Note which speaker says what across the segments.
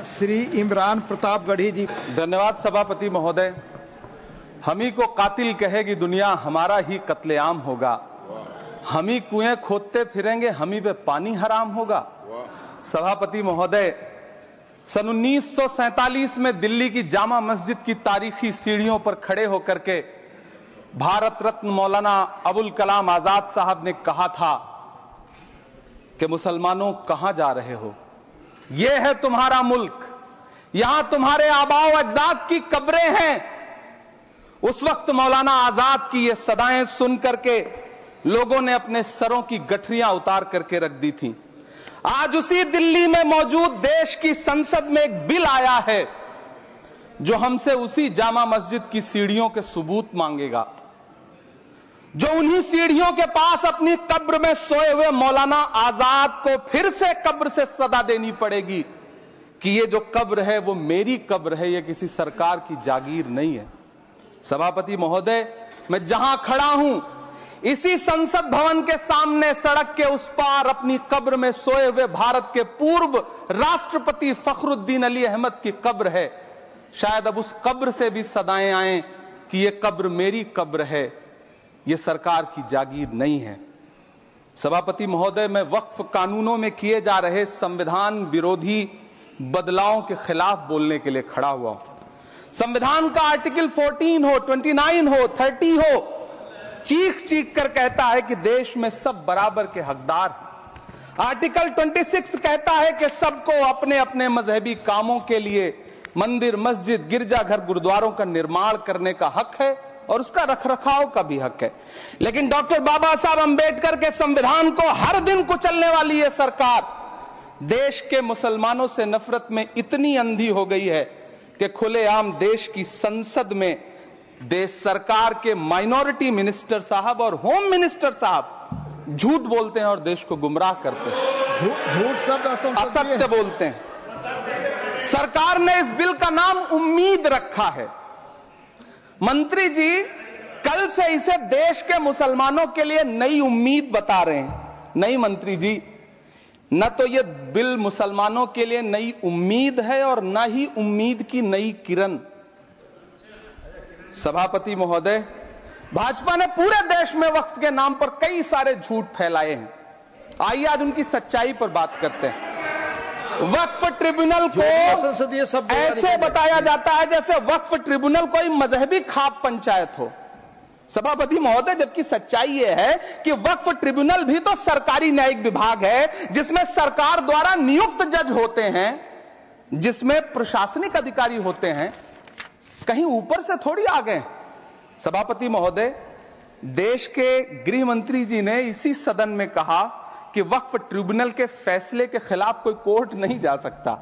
Speaker 1: श्री इमरान प्रतापगढ़ी जी।
Speaker 2: धन्यवाद सभापति महोदय। हम ही को कातिल कहेगी दुनिया, हमारा ही कत्लेआम होगा। हम ही कुएं खोदते फिरेंगे, हम ही पे पानी हराम होगा। सभापति महोदय, सन 1947 में दिल्ली की जामा मस्जिद की तारीखी सीढ़ियों पर खड़े होकर के भारत रत्न मौलाना अबुल कलाम आजाद साहब ने कहा था कि मुसलमानों कहां जा रहे हो, यह है तुम्हारा मुल्क, यहां तुम्हारे आबाओ अजदाद की कब्रें हैं। उस वक्त मौलाना आजाद की ये सदाएं सुन करके लोगों ने अपने सरों की गठरियां उतार करके रख दी थी। आज उसी दिल्ली में मौजूद देश की संसद में एक बिल आया है जो हमसे उसी जामा मस्जिद की सीढ़ियों के सबूत मांगेगा, जो उन्हीं सीढ़ियों के पास अपनी कब्र में सोए हुए मौलाना आजाद को फिर से कब्र से सदा देनी पड़ेगी कि ये जो कब्र है वो मेरी कब्र है, ये किसी सरकार की जागीर नहीं है। सभापति महोदय, मैं जहां खड़ा हूं इसी संसद भवन के सामने सड़क के उस पार अपनी कब्र में सोए हुए भारत के पूर्व राष्ट्रपति फखरुद्दीन अली अहमद की कब्र है। शायद अब उस कब्र से भी सदाएं आए कि ये कब्र मेरी कब्र है, ये सरकार की जागीर नहीं है। सभापति महोदय, मैं वक्फ कानूनों में किए जा रहे संविधान विरोधी बदलावों के खिलाफ बोलने के लिए खड़ा हुआ हूं। संविधान का आर्टिकल 14 हो, 29 हो, 30 हो, चीख चीख कर कहता है कि देश में सब बराबर के हकदार हैं। आर्टिकल 26 कहता है कि सबको अपने अपने मजहबी कामों के लिए मंदिर, मस्जिद, गिरजाघर, गुरुद्वारों का निर्माण करने का हक है और उसका रखरखाव का भी हक है। लेकिन डॉक्टर बाबा साहब अंबेडकर के संविधान को हर दिन कुचलने वाली ये सरकार देश के मुसलमानों से नफरत में इतनी अंधी हो गई है कि खुलेआम देश की संसद में देश सरकार के माइनॉरिटी मिनिस्टर साहब और होम मिनिस्टर साहब झूठ बोलते हैं और देश को गुमराह करते हैं,
Speaker 1: झूठ शब्द
Speaker 2: असत्य बोलते हैं। सरकार ने इस बिल का नाम उम्मीद रखा है। मंत्री जी कल से इसे देश के मुसलमानों के लिए नई उम्मीद बता रहे हैं। नहीं मंत्री जी, न तो यह बिल मुसलमानों के लिए नई उम्मीद है और न ही उम्मीद की नई किरण। सभापति महोदय, भाजपा ने पूरे देश में वक्फ के नाम पर कई सारे झूठ फैलाए हैं। आइए आज उनकी सच्चाई पर बात करते हैं। वक्फ ट्रिब्यूनल को ऐसे बताया जाता है जैसे वक्फ ट्रिब्यूनल कोई मजहबी खाप पंचायत हो। सभापति महोदय, जबकि सच्चाई यह है कि वक्फ ट्रिब्यूनल भी तो सरकारी न्यायिक विभाग है जिसमें सरकार द्वारा नियुक्त जज होते हैं, जिसमें प्रशासनिक अधिकारी होते हैं, कहीं ऊपर से थोड़ी आ गए। सभापति महोदय, देश के गृह मंत्री जी ने इसी सदन में कहा कि वक्फ ट्रिब्यूनल के फैसले के खिलाफ कोई कोर्ट नहीं जा सकता,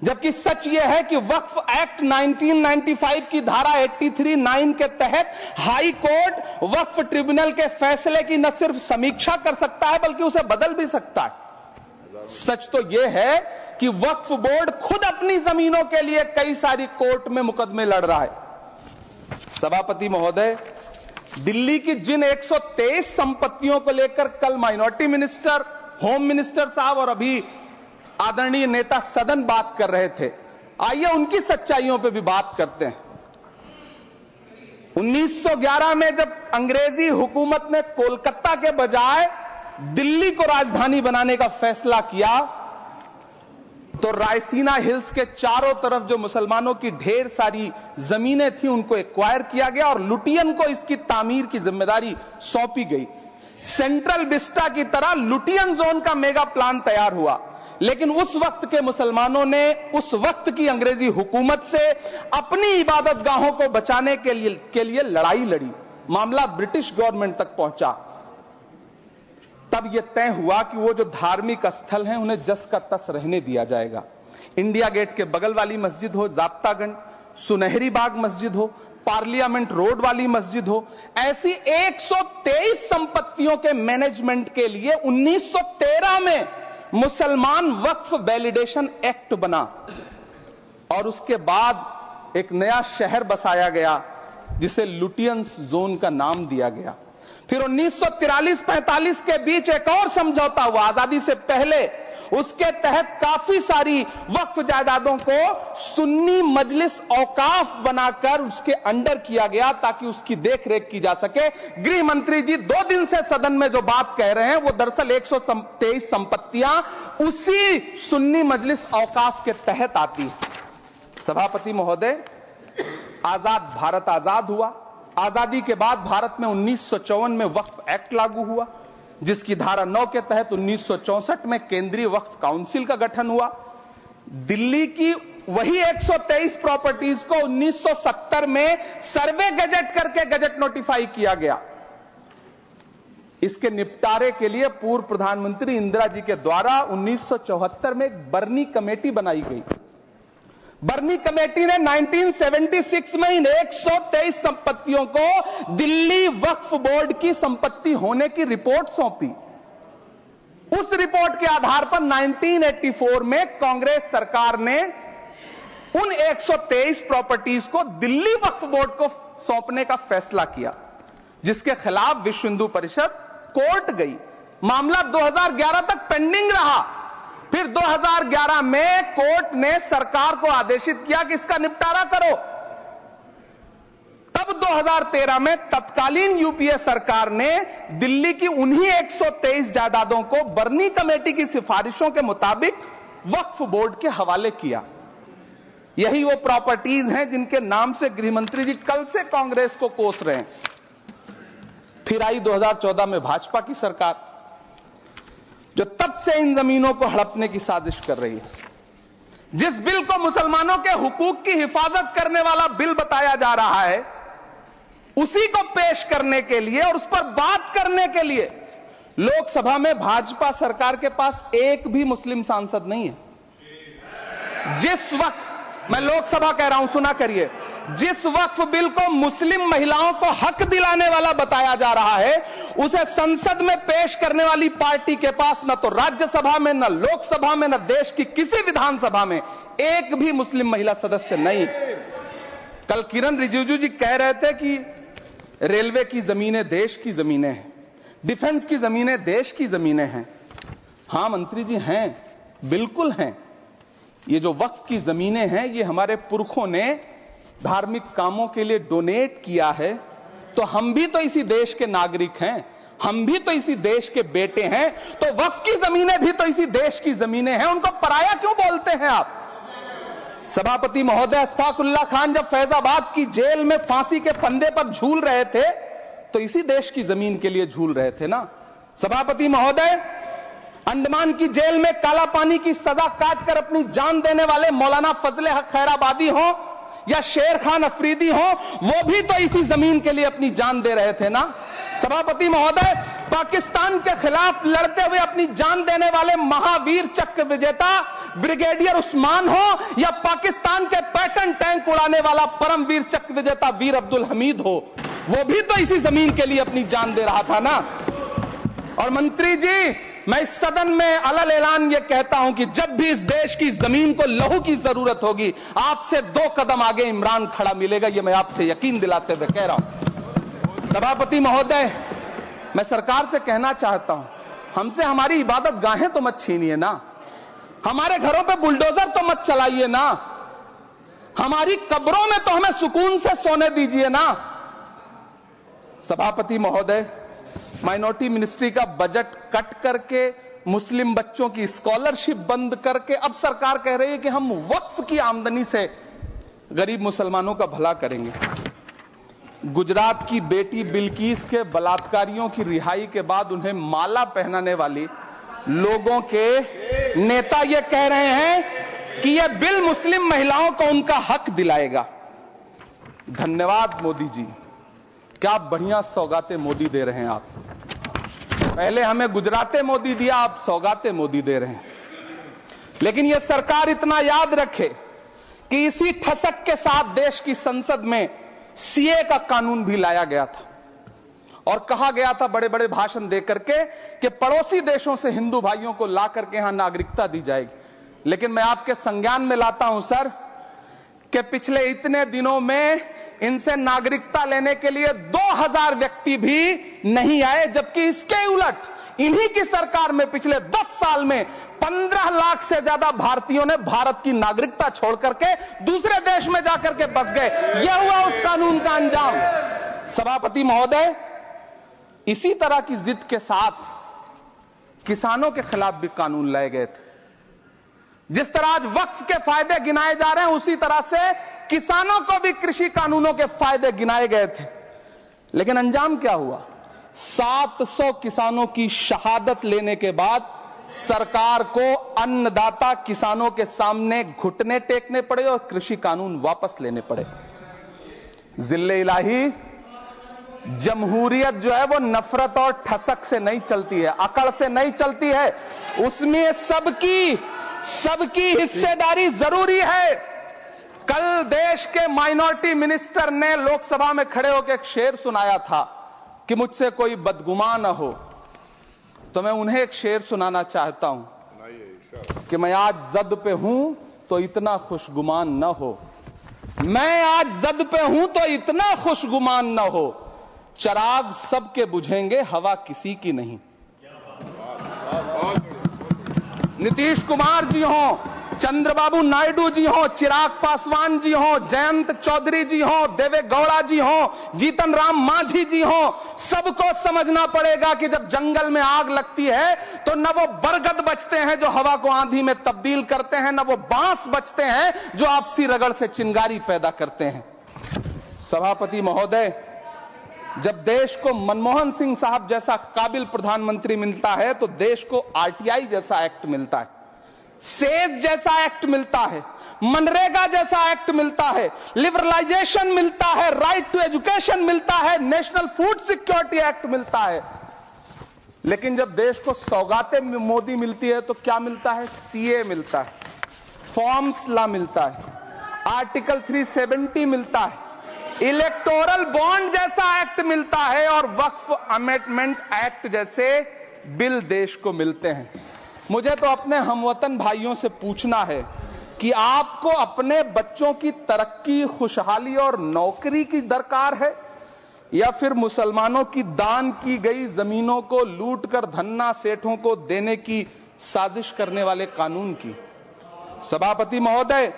Speaker 2: जबकि सच यह है कि वक्फ एक्ट 1995 की धारा 83(9) के तहत हाई कोर्ट वक्फ ट्रिब्यूनल के फैसले की न सिर्फ समीक्षा कर सकता है बल्कि उसे बदल भी सकता है। सच तो यह है कि वक्फ बोर्ड खुद अपनी जमीनों के लिए कई सारी कोर्ट में मुकदमे लड़ रहा है। सभापति महोदय, दिल्ली की जिन 123 संपत्तियों को लेकर कल माइनॉरिटी मिनिस्टर, होम मिनिस्टर साहब और अभी आदरणीय नेता सदन बात कर रहे थे, आइए उनकी सच्चाइयों पे भी बात करते हैं। 1911 में जब अंग्रेजी हुकूमत ने कोलकाता के बजाय दिल्ली को राजधानी बनाने का फैसला किया तो रायसीना हिल्स के चारों तरफ जो मुसलमानों की ढेर सारी जमीनें थी उनको एक्वायर किया गया और लुटियन को इसकी तामीर की जिम्मेदारी सौंपी गई। सेंट्रल विस्टा की तरह लुटियन जोन का मेगा प्लान तैयार हुआ, लेकिन उस वक्त के मुसलमानों ने उस वक्त की अंग्रेजी हुकूमत से अपनी इबादत गाहों को बचाने के लिए लड़ाई लड़ी। मामला ब्रिटिश गवर्नमेंट तक पहुंचा। तब यह तय हुआ कि वो जो धार्मिक स्थल हैं उन्हें जस का तस रहने दिया जाएगा। इंडिया गेट के बगल वाली मस्जिद हो, जाप्तागंज, सुनहरी बाग मस्जिद हो, पार्लियामेंट रोड वाली मस्जिद हो, ऐसी 123 संपत्तियों के मैनेजमेंट के लिए 1913 में मुसलमान वक्फ वैलिडेशन एक्ट बना और उसके बाद एक नया शहर बसाया गया जिसे लुटियंस जोन का नाम दिया गया। फिर 1943-45 के बीच एक और समझौता हुआ आजादी से पहले उसके तहत काफी सारी वक्फ जायदादों को सुन्नी मजलिस औकाफ बनाकर उसके अंडर किया गया ताकि उसकी देखरेख की जा सके। गृह मंत्री जी 2 दिन से सदन में जो बात कह रहे हैं वो दरअसल 123 संपत्तियां उसी सुन्नी मजलिस औकाफ के तहत आती है। सभापति महोदय, आजाद भारत आजाद हुआ। आजादी के बाद भारत में 1954 में वक्फ एक्ट लागू हुआ, जिसकी धारा 9 के तहत 1964 में केंद्रीय वक्फ काउंसिल का गठन हुआ। दिल्ली की वही 123 प्रॉपर्टीज को 1970 में सर्वे गजट करके गजट नोटिफाई किया गया। इसके निपटारे के लिए पूर्व प्रधानमंत्री इंदिरा जी के द्वारा 1974 में एक बर्नी कमेटी बनाई गई। बर्नी कमेटी ने 1976 में इन 123 संपत्तियों को दिल्ली वक्फ बोर्ड की संपत्ति होने की रिपोर्ट सौंपी। उस रिपोर्ट के आधार पर 1984 में कांग्रेस सरकार ने उन 123 प्रॉपर्टीज को दिल्ली वक्फ बोर्ड को सौंपने का फैसला किया, जिसके खिलाफ विश्व हिंदू परिषद कोर्ट गई। मामला 2011 तक पेंडिंग रहा। फिर 2011 में कोर्ट ने सरकार को आदेशित किया कि इसका निपटारा करो। तब 2013 में तत्कालीन यूपीए सरकार ने दिल्ली की उन्हीं 123 जायदादों को बर्नी कमेटी की सिफारिशों के मुताबिक वक्फ बोर्ड के हवाले किया। यही वो प्रॉपर्टीज हैं जिनके नाम से गृह मंत्री जी कल से कांग्रेस को कोस रहे हैं। फिर आई 2014 में भाजपा की सरकार, जो तब से इन जमीनों को हड़पने की साजिश कर रही है। जिस बिल को मुसलमानों के हुकूक की हिफाजत करने वाला बिल बताया जा रहा है, उसी को पेश करने के लिए और उस पर बात करने के लिए लोकसभा में भाजपा सरकार के पास एक भी मुस्लिम सांसद नहीं है। जिस वक्त, मैं लोकसभा कह रहा हूं, सुना करिए, जिस वक्फ बिल को मुस्लिम महिलाओं को हक दिलाने वाला बताया जा रहा है, उसे संसद में पेश करने वाली पार्टी के पास न तो राज्यसभा में, न लोकसभा में, न देश की किसी विधानसभा में एक भी मुस्लिम महिला सदस्य नहीं। कल किरण रिजिजू जी कह रहे थे कि रेलवे की जमीनें देश की जमीनें हैं, डिफेंस की जमीनें देश की जमीनें हैं। हां मंत्री जी, हैं, बिल्कुल हैं। ये जो वक्फ की जमीनें हैं, ये हमारे पुरखों ने धार्मिक कामों के लिए डोनेट किया है, तो हम भी तो इसी देश के नागरिक हैं, हम भी तो इसी देश के बेटे हैं, तो वक्फ की जमीनें भी तो इसी देश की जमीनें हैं। उनको पराया क्यों बोलते हैं आप? सभापति महोदय, अशफाकुल्लाह खान जब फैजाबाद की जेल में फांसी के फंदे पर झूल रहे थे, तो इसी देश की जमीन के लिए झूल रहे थे ना। सभापति महोदय, अंडमान की जेल में काला पानी की सजा काटकर अपनी जान देने वाले मौलाना फजले हक खैराबादी हो या शेर खान अफरीदी हो, वो भी तो इसी जमीन के लिए अपनी जान दे रहे थे ना। सभापति महोदय, पाकिस्तान के खिलाफ लड़ते हुए अपनी जान देने वाले महावीर चक्र विजेता ब्रिगेडियर उस्मान हो या पाकिस्तान के पैटर्न टैंक उड़ाने वाला परमवीर चक्र विजेता वीर अब्दुल हमीद हो, वो भी तो इसी जमीन के लिए अपनी जान दे रहा था ना। और मंत्री जी, मैं इस सदन में अलल ऐलान ये कहता हूं कि जब भी इस देश की जमीन को लहू की जरूरत होगी, आपसे 2 कदम आगे इमरान खड़ा मिलेगा, ये मैं आपसे यकीन दिलाते हुए कह रहा हूं। सभापति महोदय, मैं सरकार से कहना चाहता हूं, हमसे हमारी इबादत गाहें तो मत छीनिए ना, हमारे घरों पे बुलडोजर तो मत चलाइए ना, हमारी कब्रों में तो हमें सुकून से सोने दीजिए ना। सभापति महोदय, माइनॉरिटी मिनिस्ट्री का बजट कट करके मुस्लिम बच्चों की स्कॉलरशिप बंद करके अब सरकार कह रही है कि हम वक्फ की आमदनी से गरीब मुसलमानों का भला करेंगे। गुजरात की बेटी बिल्किस के बलात्कारियों की रिहाई के बाद उन्हें माला पहनाने वाली लोगों के नेता ये कह रहे हैं कि यह बिल मुस्लिम महिलाओं को उनका हक दिलाएगा। धन्यवाद मोदी जी, क्या बढ़िया सौगातें मोदी दे रहे हैं आप। पहले हमें गुजराते मोदी दिया, आप सौगाते मोदी दे रहे हैं। लेकिन यह सरकार इतना याद रखे कि इसी ठसक के साथ देश की संसद में सीए का कानून भी लाया गया था और कहा गया था बड़े बड़े भाषण देकर के कि पड़ोसी देशों से हिंदू भाइयों को ला करके यहां नागरिकता दी जाएगी। लेकिन मैं आपके संज्ञान में लाता हूं सर कि पिछले इतने दिनों में इनसे नागरिकता लेने के लिए 2000 व्यक्ति भी नहीं आए, जबकि इसके उलट इन्हीं की सरकार में पिछले 10 साल में 15 लाख से ज्यादा भारतीयों ने भारत की नागरिकता छोड़ करके दूसरे देश में जाकर के बस गए। यह हुआ उस कानून का अंजाम। सभापति महोदय, इसी तरह की जिद के साथ किसानों के खिलाफ भी कानून लाए गए थे। जिस तरह आज वक्फ के फायदे गिनाए जा रहे हैं, उसी तरह से किसानों को भी कृषि कानूनों के फायदे गिनाए गए थे। लेकिन अंजाम क्या हुआ? 700 किसानों की शहादत लेने के बाद सरकार को अन्नदाता किसानों के सामने घुटने टेकने पड़े और कृषि कानून वापस लेने पड़े। जिल्ले इलाही, जमहूरियत जो है वो नफरत और ठसक से नहीं चलती है, अकड़ से नहीं चलती है। उसमें सबकी हिस्सेदारी जरूरी है। कल देश के माइनॉरिटी मिनिस्टर ने लोकसभा में खड़े होकर एक शेर सुनाया था कि मुझसे कोई बदगुमान न हो, तो मैं उन्हें एक शेर सुनाना चाहता हूं कि मैं आज जद पे हूं तो इतना खुशगुमान न हो, मैं आज जद पे हूं तो इतना खुशगुमान न हो, चराग सबके बुझेंगे हवा किसी की नहीं। नीतीश कुमार जी हो, चंद्रबाबू नायडू जी हो, चिराग पासवान जी हो, जयंत चौधरी जी हो, देवे गौड़ा जी हो, जीतन राम मांझी जी हो, सबको समझना पड़ेगा कि जब जंगल में आग लगती है तो न वो बरगद बचते हैं जो हवा को आंधी में तब्दील करते हैं, न वो बांस बचते हैं जो आपसी रगड़ से चिंगारी पैदा करते हैं। सभापति महोदय, जब देश को मनमोहन सिंह साहब जैसा काबिल प्रधानमंत्री मिलता है तो देश को आरटीआई जैसा एक्ट मिलता है, सेज जैसा एक्ट मिलता है, मनरेगा जैसा एक्ट मिलता है, लिबरलाइजेशन मिलता है, राइट टू एजुकेशन मिलता है, नेशनल फूड सिक्योरिटी एक्ट मिलता है। लेकिन जब देश को सौगातें मोदी मिलती है तो क्या मिलता है? सीए मिलता है, फॉर्म्स लॉ मिलता है, आर्टिकल 370 मिलता है, इलेक्टोरल बॉन्ड जैसा एक्ट मिलता है और वक्फ अमेंडमेंट एक्ट जैसे बिल देश को मिलते हैं। मुझे तो अपने हमवतन भाइयों से पूछना है कि आपको अपने बच्चों की तरक्की, खुशहाली और नौकरी की दरकार है या फिर मुसलमानों की दान की गई जमीनों को लूटकर धन्ना सेठों को देने की साजिश करने वाले कानून की? सभापति महोदय,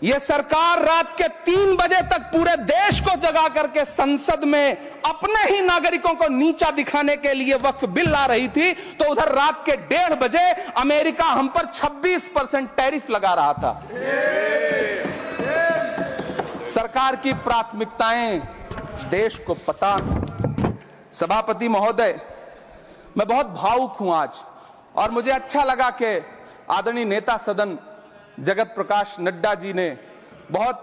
Speaker 2: यह सरकार रात के 3 बजे तक पूरे देश को जगा करके संसद में अपने ही नागरिकों को नीचा दिखाने के लिए वक्फ बिल ला रही थी, तो उधर रात के 1:30 बजे अमेरिका हम पर 26% टैरिफ लगा रहा था। सरकार की प्राथमिकताएं देश को पता। सभापति महोदय, मैं बहुत भावुक हूं आज, और मुझे अच्छा लगा कि आदरणीय नेता सदन जगत प्रकाश नड्डा जी ने बहुत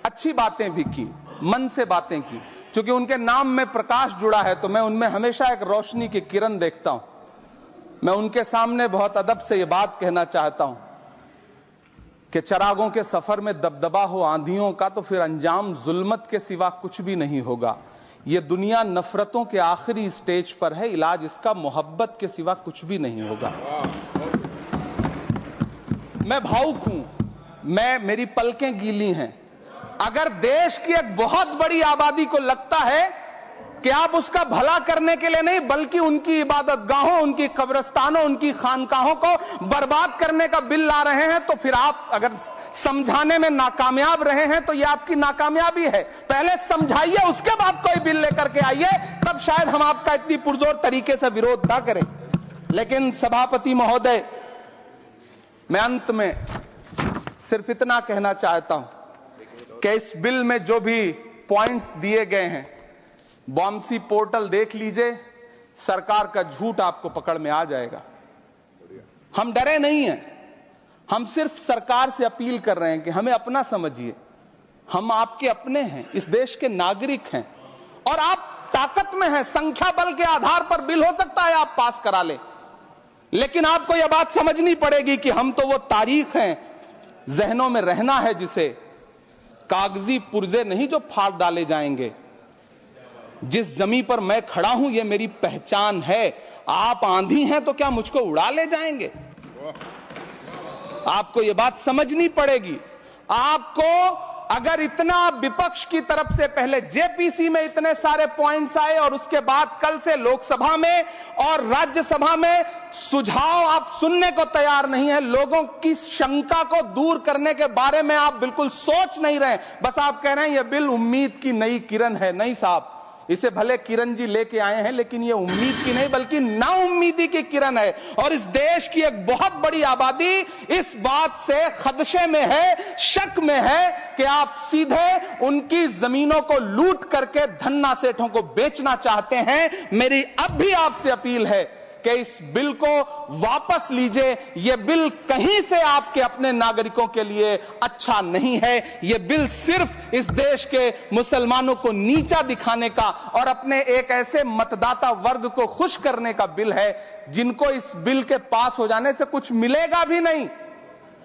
Speaker 2: अच्छी बातें भी की, मन से बातें की। क्योंकि उनके नाम में प्रकाश जुड़ा है तो मैं उनमें हमेशा एक रोशनी की किरण देखता हूं। मैं उनके सामने बहुत अदब से यह बात कहना चाहता हूं कि चरागों के सफर में दबदबा हो आंधियों का तो फिर अंजाम जुल्मत के सिवा कुछ भी नहीं होगा। यह दुनिया नफरतों के आखिरी स्टेज पर है, इलाज इसका मोहब्बत के सिवा कुछ भी नहीं होगा। मैं भावुक हूं, मेरी पलकें गीली हैं। अगर देश की एक बहुत बड़ी आबादी को लगता है कि आप उसका भला करने के लिए नहीं बल्कि उनकी इबादतगाहों, उनकी कब्रिस्तानों, उनकी खानकाहों को बर्बाद करने का बिल ला रहे हैं, तो फिर आप अगर समझाने में नाकामयाब रहे हैं तो यह आपकी नाकामयाबी है। पहले समझाइए, उसके बाद कोई बिल लेकर के आइए, तब शायद हम आपका इतनी पुरजोर तरीके से विरोध ना करें। लेकिन सभापति महोदय, मैं अंत में सिर्फ इतना कहना चाहता हूं कि इस बिल में जो भी पॉइंट्स दिए गए हैं, बॉम्सी पोर्टल देख लीजिए, सरकार का झूठ आपको पकड़ में आ जाएगा। हम डरे नहीं हैं, हम सिर्फ सरकार से अपील कर रहे हैं कि हमें अपना समझिए। हम आपके अपने हैं, इस देश के नागरिक हैं और आप ताकत में हैं। संख्या बल के आधार पर बिल हो सकता है आप पास करा ले, लेकिन आपको यह बात समझनी पड़ेगी कि हम तो वो तारीख हैं, जहनों में रहना है जिसे कागजी पुर्जे नहीं जो फाड़ डाले जाएंगे। जिस जमीन पर मैं खड़ा हूं यह मेरी पहचान है। आप आंधी हैं तो क्या मुझको उड़ा ले जाएंगे? आपको यह बात समझनी पड़ेगी। आपको अगर इतना विपक्ष की तरफ से पहले जेपीसी में इतने सारे पॉइंट्स आए और उसके बाद कल से लोकसभा में और राज्यसभा में सुझाव आप सुनने को तैयार नहीं है, लोगों की शंका को दूर करने के बारे में आप बिल्कुल सोच नहीं रहे, बस आप कह रहे हैं यह बिल उम्मीद की नई किरण है। नहीं साहब, इसे भले किरण जी लेके आए हैं, लेकिन ये उम्मीद की नहीं बल्कि नाउम्मीदी की किरण है। और इस देश की एक बहुत बड़ी आबादी इस बात से खदशे में है, शक में है कि आप सीधे उनकी जमीनों को लूट करके धन्ना सेठों को बेचना चाहते हैं। मेरी अब भी आपसे अपील है कि इस बिल को वापस लीजिए। यह बिल कहीं से आपके अपने नागरिकों के लिए अच्छा नहीं है। यह बिल सिर्फ इस देश के मुसलमानों को नीचा दिखाने का और अपने एक ऐसे मतदाता वर्ग को खुश करने का बिल है जिनको इस बिल के पास हो जाने से कुछ मिलेगा भी नहीं,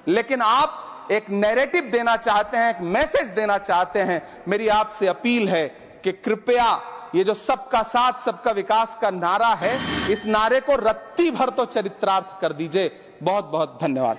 Speaker 2: लेकिन आप एक नैरेटिव देना चाहते हैं, एक मैसेज देना चाहते हैं। मेरी आपसे अपील है कि कृपया ये जो सबका साथ सबका विकास का नारा है, इस नारे को रत्ती भर तो चरित्रार्थ कर दीजिए। बहुत बहुत धन्यवाद।